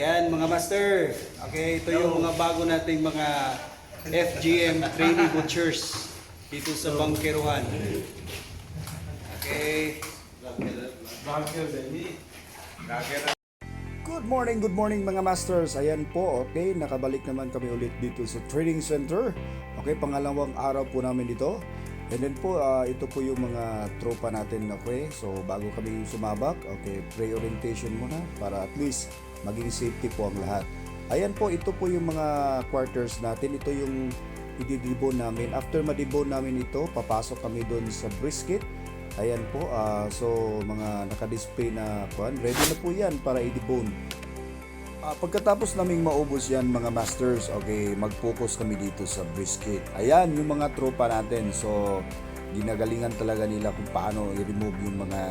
Ayan mga master. Okay, ito yung mga bago nating mga FGM trainee butchers dito sa Bangkeruhan. Okay. Good morning mga masters. Ayan po, okay, nakabalik naman kami ulit dito sa training center. Okay, pangalawang araw po namin dito. And then po, ito po yung mga tropa natin, okay? So, bago kami sumabak, okay, pre-orientation muna para at least maging safety po ang lahat. Ayan po, ito po yung mga quarters natin. Ito yung i-debone namin. After ma-debone namin ito, papasok kami doon sa brisket. Ayan po, so mga naka-display na kuan, ready na po yan para i-debone. Pagkatapos naming maubos yan mga masters, okay, mag-focus kami dito sa brisket. Ayan yung mga tropa natin. So, ginagalingan talaga nila kung paano i-remove yung mga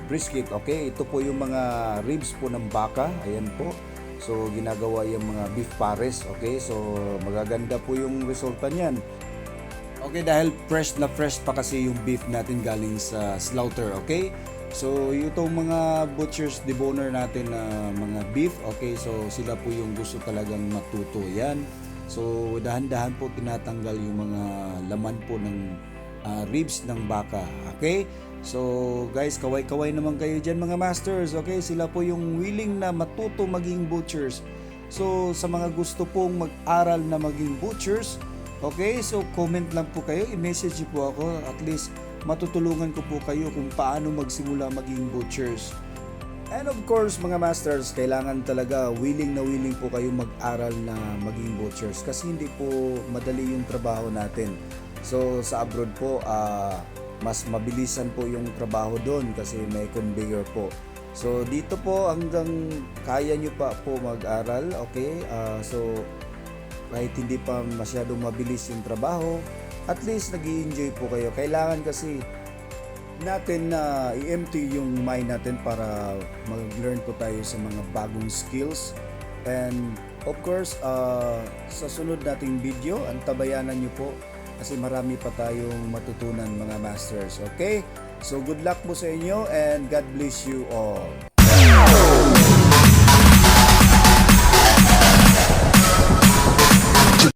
brisket. Okay, ito po yung mga ribs po ng baka. Ayan po. So, ginagawa yung mga beef pares. Okay, so magaganda po yung resulta niyan. Okay, dahil fresh na fresh pa kasi yung beef natin galing sa slaughter. Okay, so itong mga butchers deboner natin na mga beef, okay, so sila po yung gusto talagang matuto yan. So dahan-dahan po tinatanggal yung mga laman po ng ribs ng baka. Okay, so guys, kaway-kaway naman kayo dyan mga masters. Okay, sila po yung willing na matuto maging butchers. So sa mga gusto pong mag-aral na maging butchers, okay, so comment lang po kayo, i-message po ako, at least matutulungan ko po kayo kung paano magsimula maging butchers. And of course mga masters, kailangan talaga willing po kayo mag-aral na maging butchers kasi hindi po madali yung trabaho natin. So sa abroad po, mas mabilisan po yung trabaho doon kasi may conveyor po. So dito po hanggang kaya nyo pa po mag-aral, okay, so kahit hindi pa masyadong mabilis yung trabaho, at least nag-i-enjoy po kayo. Kailangan kasi natin na i-empty yung mind natin para mag-learn po tayo sa mga bagong skills. And of course, sa sunod nating video, antabayanan nyo po kasi marami pa tayong matutunan mga masters. Okay? So good luck po sa inyo and God bless you all.